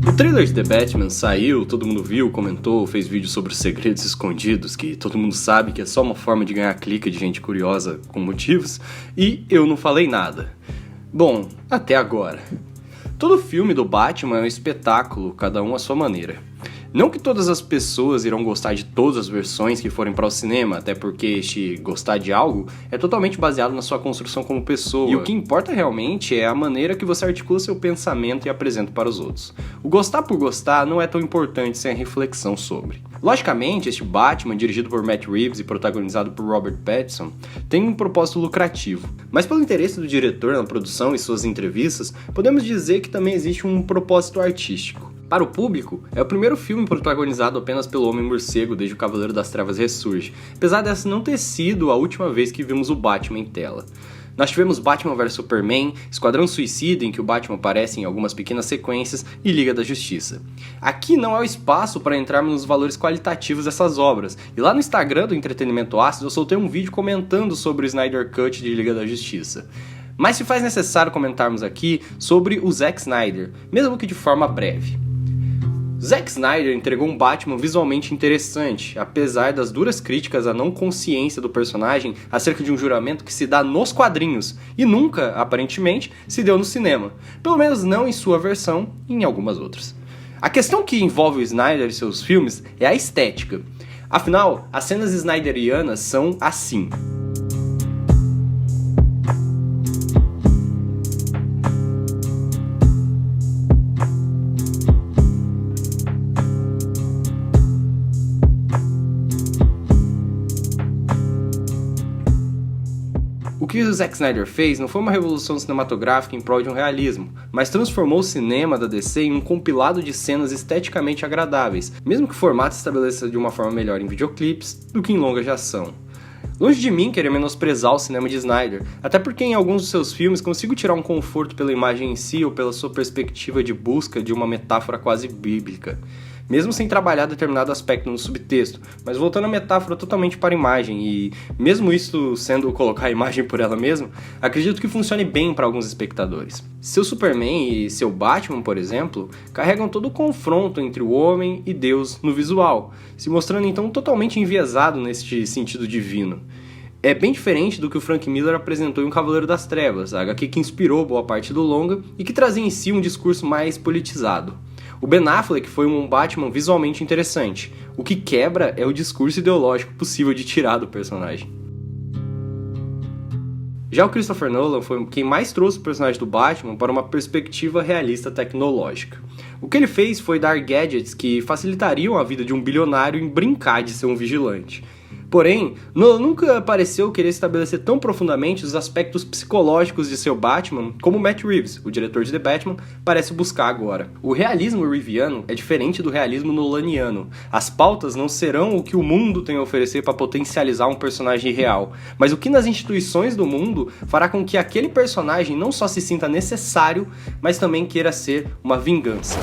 O trailer de The Batman saiu, todo mundo viu, comentou, fez vídeo sobre os segredos escondidos, que todo mundo sabe que é só uma forma de ganhar clique de gente curiosa com motivos, e eu não falei nada. Bom, até agora. Todo filme do Batman é um espetáculo, cada um à sua maneira. Não que todas as pessoas irão gostar de todas as versões que forem para o cinema, até porque este gostar de algo é totalmente baseado na sua construção como pessoa. E o que importa realmente é a maneira que você articula seu pensamento e apresenta para os outros. O gostar por gostar não é tão importante sem a reflexão sobre. Logicamente, este Batman, dirigido por Matt Reeves e protagonizado por Robert Pattinson, tem um propósito lucrativo. Mas pelo interesse do diretor na produção e suas entrevistas, podemos dizer que também existe um propósito artístico. Para o público, é o primeiro filme protagonizado apenas pelo Homem-Morcego desde o Cavaleiro das Trevas Ressurge, apesar dessa não ter sido a última vez que vimos o Batman em tela. Nós tivemos Batman vs Superman, Esquadrão Suicida, em que o Batman aparece em algumas pequenas sequências, e Liga da Justiça. Aqui não é o espaço para entrarmos nos valores qualitativos dessas obras, e lá no Instagram do Entretenimento Ácido eu soltei um vídeo comentando sobre o Snyder Cut de Liga da Justiça. Mas se faz necessário comentarmos aqui sobre o Zack Snyder, mesmo que de forma breve. Zack Snyder entregou um Batman visualmente interessante, apesar das duras críticas à não consciência do personagem acerca de um juramento que se dá nos quadrinhos e nunca, aparentemente, se deu no cinema. Pelo menos não em sua versão e em algumas outras. A questão que envolve o Snyder e seus filmes é a estética. Afinal, as cenas snyderianas são assim. O que o Zack Snyder fez não foi uma revolução cinematográfica em prol de um realismo, mas transformou o cinema da DC em um compilado de cenas esteticamente agradáveis, mesmo que o formato se estabeleça de uma forma melhor em videoclipes do que em longas de ação. Longe de mim querer menosprezar o cinema de Snyder, até porque em alguns dos seus filmes consigo tirar um conforto pela imagem em si ou pela sua perspectiva de busca de uma metáfora quase bíblica, mesmo sem trabalhar determinado aspecto no subtexto, mas voltando à metáfora totalmente para a imagem, e mesmo isso sendo colocar a imagem por ela mesma, acredito que funcione bem para alguns espectadores. Seu Superman e seu Batman, por exemplo, carregam todo o confronto entre o homem e Deus no visual, se mostrando então totalmente enviesado neste sentido divino. É bem diferente do que o Frank Miller apresentou em O Cavaleiro das Trevas, a HQ que inspirou boa parte do longa e que trazia em si um discurso mais politizado. O Ben Affleck foi um Batman visualmente interessante. O que quebra é o discurso ideológico possível de tirar do personagem. Já o Christopher Nolan foi quem mais trouxe o personagem do Batman para uma perspectiva realista tecnológica. O que ele fez foi dar gadgets que facilitariam a vida de um bilionário em brincar de ser um vigilante. Porém, Nolan nunca pareceu querer estabelecer tão profundamente os aspectos psicológicos de seu Batman como Matt Reeves, o diretor de The Batman, parece buscar agora. O realismo reeviano é diferente do realismo nolaniano. As pautas não serão o que o mundo tem a oferecer para potencializar um personagem real, mas o que nas instituições do mundo fará com que aquele personagem não só se sinta necessário, mas também queira ser uma vingança.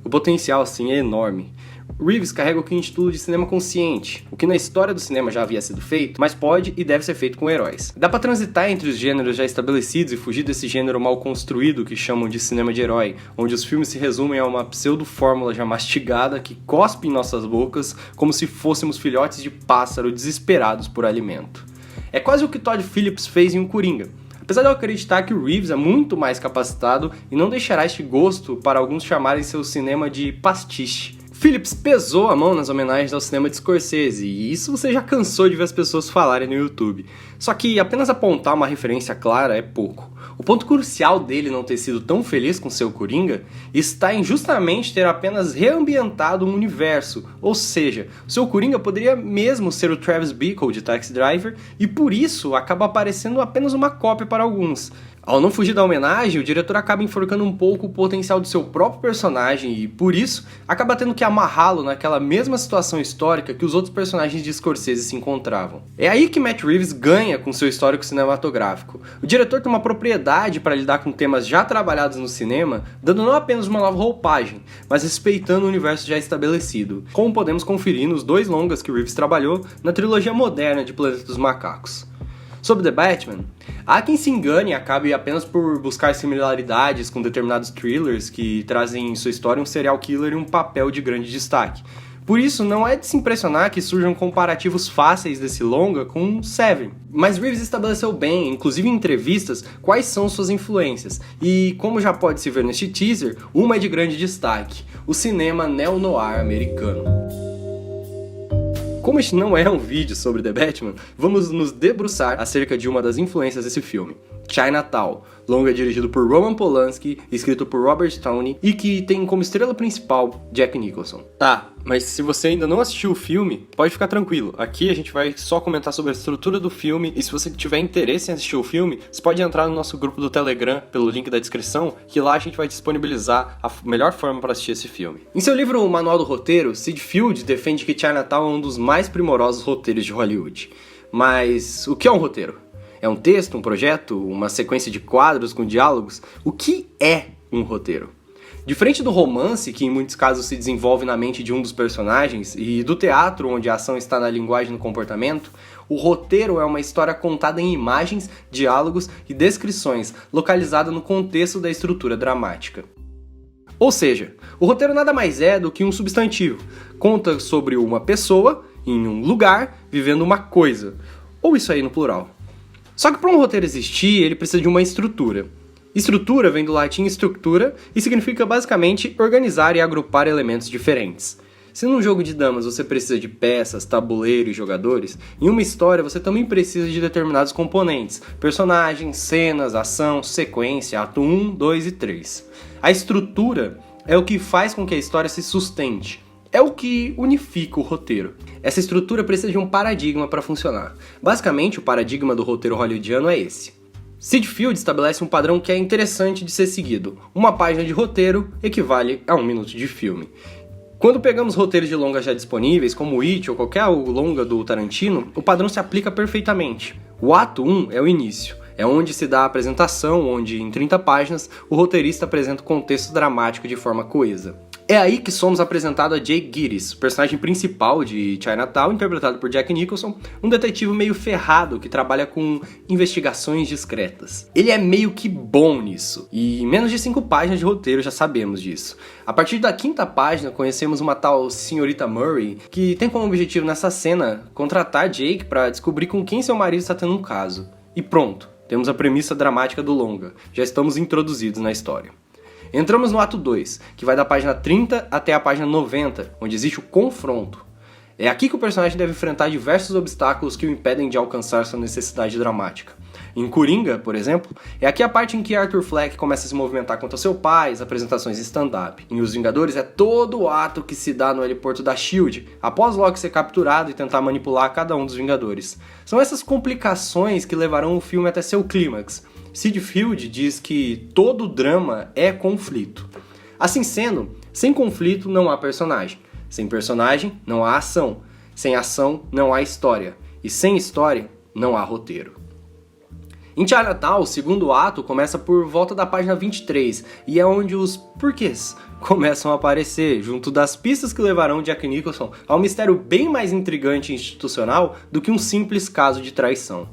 O potencial, assim, é enorme. Reeves carrega o que intitula de cinema consciente, o que na história do cinema já havia sido feito, mas pode e deve ser feito com heróis. Dá pra transitar entre os gêneros já estabelecidos e fugir desse gênero mal construído que chamam de cinema de herói, onde os filmes se resumem a uma pseudo-fórmula já mastigada que cospe em nossas bocas como se fôssemos filhotes de pássaro desesperados por alimento. É quase o que Todd Phillips fez em O Coringa. Apesar de eu acreditar que o Reeves é muito mais capacitado e não deixará este gosto para alguns chamarem seu cinema de pastiche. Phillips pesou a mão nas homenagens ao cinema de Scorsese, e isso você já cansou de ver as pessoas falarem no YouTube. Só que apenas apontar uma referência clara é pouco. O ponto crucial dele não ter sido tão feliz com seu Coringa está em justamente ter apenas reambientado um universo, ou seja, seu Coringa poderia mesmo ser o Travis Bickle de Taxi Driver, e por isso acaba aparecendo apenas uma cópia para alguns. Ao não fugir da homenagem, o diretor acaba enforcando um pouco o potencial do seu próprio personagem e, por isso, acaba tendo que amarrá-lo naquela mesma situação histórica que os outros personagens de Scorsese se encontravam. É aí que Matt Reeves ganha com seu histórico cinematográfico. O diretor tem uma propriedade para lidar com temas já trabalhados no cinema, dando não apenas uma nova roupagem, mas respeitando o universo já estabelecido, como podemos conferir nos 2 longas que Reeves trabalhou na trilogia moderna de Planeta dos Macacos. Sobre The Batman, há quem se engane e acabe apenas por buscar similaridades com determinados thrillers que trazem em sua história um serial killer e um papel de grande destaque. Por isso, não é de se impressionar que surjam comparativos fáceis desse longa com Seven. Mas Reeves estabeleceu bem, inclusive em entrevistas, quais são suas influências. E, como já pode se ver neste teaser, uma é de grande destaque: o cinema neo-noir americano. Como este não é um vídeo sobre The Batman, vamos nos debruçar acerca de uma das influências desse filme, Chinatown, longa dirigido por Roman Polanski, escrito por Robert Downey e que tem como estrela principal Jack Nicholson. Tá, mas se você ainda não assistiu o filme, pode ficar tranquilo. Aqui a gente vai só comentar sobre a estrutura do filme e se você tiver interesse em assistir o filme, você pode entrar no nosso grupo do Telegram pelo link da descrição, que lá a gente vai disponibilizar a melhor forma para assistir esse filme. Em seu livro O Manual do Roteiro, Sid Field defende que Chinatown é um dos mais primorosos roteiros de Hollywood. Mas o que é um roteiro? É um texto, um projeto, uma sequência de quadros com diálogos? O que é um roteiro? Diferente do romance, que em muitos casos se desenvolve na mente de um dos personagens, e do teatro, onde a ação está na linguagem e no comportamento, o roteiro é uma história contada em imagens, diálogos e descrições, localizada no contexto da estrutura dramática. Ou seja, o roteiro nada mais é do que um substantivo. Conta sobre uma pessoa, em um lugar, vivendo uma coisa. Ou isso aí no plural. Só que para um roteiro existir, ele precisa de uma estrutura. Estrutura vem do latim structura e significa basicamente organizar e agrupar elementos diferentes. Se num jogo de damas você precisa de peças, tabuleiro e jogadores, em uma história você também precisa de determinados componentes, personagens, cenas, ação, sequência, ato 1, 2 e 3. A estrutura é o que faz com que a história se sustente. É o que unifica o roteiro. Essa estrutura precisa de um paradigma para funcionar. Basicamente, o paradigma do roteiro hollywoodiano é esse. Sid Field estabelece um padrão que é interessante de ser seguido. Uma página de roteiro equivale a 1 minuto de filme. Quando pegamos roteiros de longas já disponíveis, como o It ou qualquer longa do Tarantino, o padrão se aplica perfeitamente. O ato 1 é o início. É onde se dá a apresentação, onde em 30 páginas o roteirista apresenta o contexto dramático de forma coesa. É aí que somos apresentados a Jake Gittes, personagem principal de Chinatown, interpretado por Jack Nicholson, um detetive meio ferrado que trabalha com investigações discretas. Ele é meio que bom nisso, e em menos de 5 páginas de roteiro já sabemos disso. A partir da 5ª página, conhecemos uma tal senhorita Murray, que tem como objetivo nessa cena contratar Jake para descobrir com quem seu marido está tendo um caso. E pronto, temos a premissa dramática do longa, já estamos introduzidos na história. Entramos no ato 2, que vai da página 30 até a página 90, onde existe o confronto. É aqui que o personagem deve enfrentar diversos obstáculos que o impedem de alcançar sua necessidade dramática. Em Coringa, por exemplo, é aqui a parte em que Arthur Fleck começa a se movimentar contra seu pai, as apresentações em stand-up. Em Os Vingadores é todo o ato que se dá no heliporto da SHIELD, após Loki ser capturado e tentar manipular cada um dos Vingadores. São essas complicações que levarão o filme até seu clímax. Sid Field diz que todo drama é conflito. Assim sendo, sem conflito não há personagem. Sem personagem não há ação. Sem ação não há história. E sem história não há roteiro. Em Chinatown, o segundo ato começa por volta da página 23 e é onde os porquês começam a aparecer, junto das pistas que levarão Jack Nicholson a um mistério bem mais intrigante e institucional do que um simples caso de traição.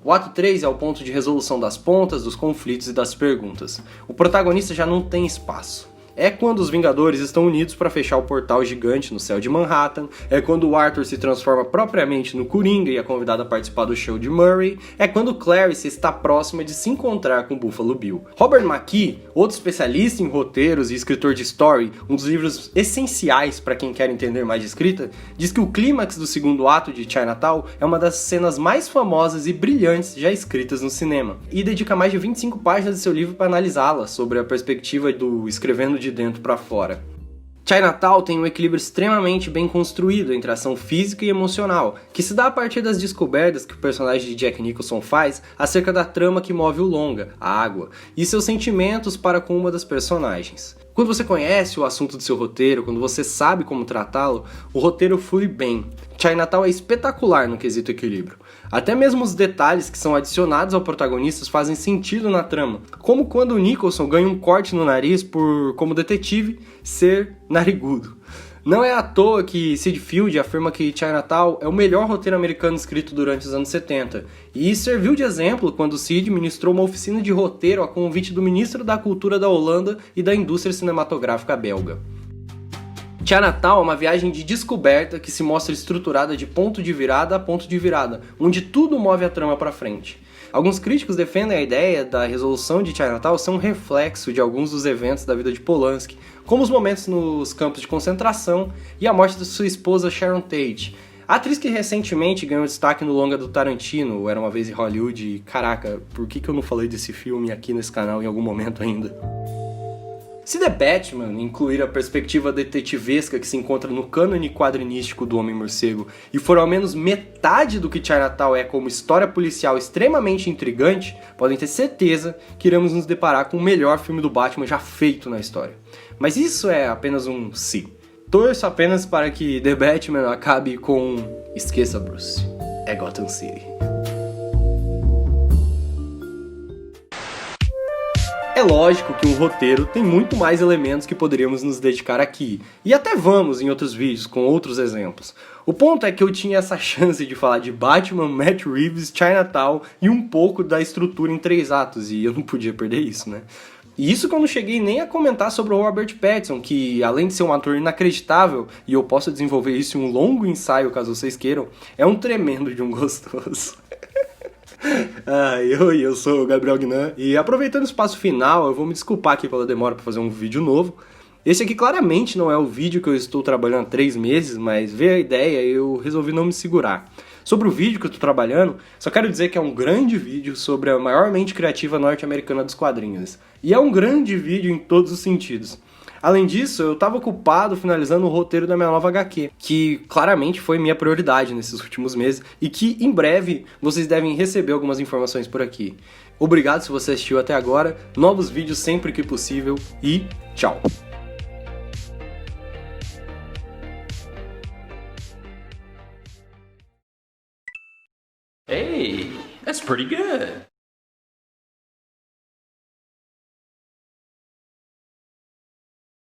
O ato 3 é o ponto de resolução das pontas, dos conflitos e das perguntas. O protagonista já não tem espaço. É quando os Vingadores estão unidos para fechar o portal gigante no céu de Manhattan, é quando o Arthur se transforma propriamente no Coringa e é convidado a participar do show de Murray, é quando Clarice está próxima de se encontrar com Buffalo Bill. Robert McKee, outro especialista em roteiros e escritor de story, um dos livros essenciais para quem quer entender mais de escrita, diz que o clímax do segundo ato de Chinatown é uma das cenas mais famosas e brilhantes já escritas no cinema, e dedica mais de 25 páginas de seu livro para analisá-la, sobre a perspectiva do escrevendo de dentro para fora. Chinatown tem um equilíbrio extremamente bem construído entre a ação física e emocional, que se dá a partir das descobertas que o personagem de Jack Nicholson faz acerca da trama que move o longa, a água, e seus sentimentos para com uma das personagens. Quando você conhece o assunto do seu roteiro, quando você sabe como tratá-lo, o roteiro flui bem. Chinatown é espetacular no quesito equilíbrio. Até mesmo os detalhes que são adicionados ao protagonista fazem sentido na trama, como quando o Nicholson ganha um corte no nariz por, como detetive, ser narigudo. Não é à toa que Sid Field afirma que Chinatown é o melhor roteiro americano escrito durante os anos 70, e serviu de exemplo quando Sid ministrou uma oficina de roteiro a convite do ministro da Cultura da Holanda e da indústria cinematográfica belga. Chinatown é uma viagem de descoberta que se mostra estruturada de ponto de virada a ponto de virada, onde tudo move a trama para frente. Alguns críticos defendem a ideia da resolução de Chinatown ser um reflexo de alguns dos eventos da vida de Polanski, como os momentos nos campos de concentração e a morte de sua esposa Sharon Tate, a atriz que recentemente ganhou destaque no longa do Tarantino, Era Uma Vez em Hollywood, e caraca, por que eu não falei desse filme aqui nesse canal em algum momento ainda? Se The Batman incluir a perspectiva detetivesca que se encontra no cânone quadrinístico do Homem-Morcego e for ao menos metade do que Chinatown é como história policial extremamente intrigante, podem ter certeza que iremos nos deparar com o melhor filme do Batman já feito na história. Mas isso é apenas um se. Torço apenas para que The Batman acabe com... Esqueça, Bruce. É Gotham City. É lógico que um roteiro tem muito mais elementos que poderíamos nos dedicar aqui, e até vamos em outros vídeos com outros exemplos. O ponto é que eu tinha essa chance de falar de Batman, Matt Reeves, Chinatown e um pouco da estrutura em 3 atos, e eu não podia perder isso, né? E isso que eu não cheguei nem a comentar sobre o Robert Pattinson, que além de ser um ator inacreditável, e eu posso desenvolver isso em um longo ensaio caso vocês queiram, é um tremendo de um gostoso. Eu sou o Gabriel Guinan e aproveitando o espaço final, eu vou me desculpar aqui pela demora para fazer um vídeo novo. Esse aqui claramente não é o vídeo que eu estou trabalhando há 3 meses, mas veio a ideia e eu resolvi não me segurar. Sobre o vídeo que eu estou trabalhando, só quero dizer que é um grande vídeo sobre a maior mente criativa norte-americana dos quadrinhos. E é um grande vídeo em todos os sentidos. Além disso, eu estava ocupado finalizando o roteiro da minha nova HQ, que claramente foi minha prioridade nesses últimos meses e que em breve vocês devem receber algumas informações por aqui. Obrigado se você assistiu até agora, novos vídeos sempre que possível e tchau! Hey, that's pretty good.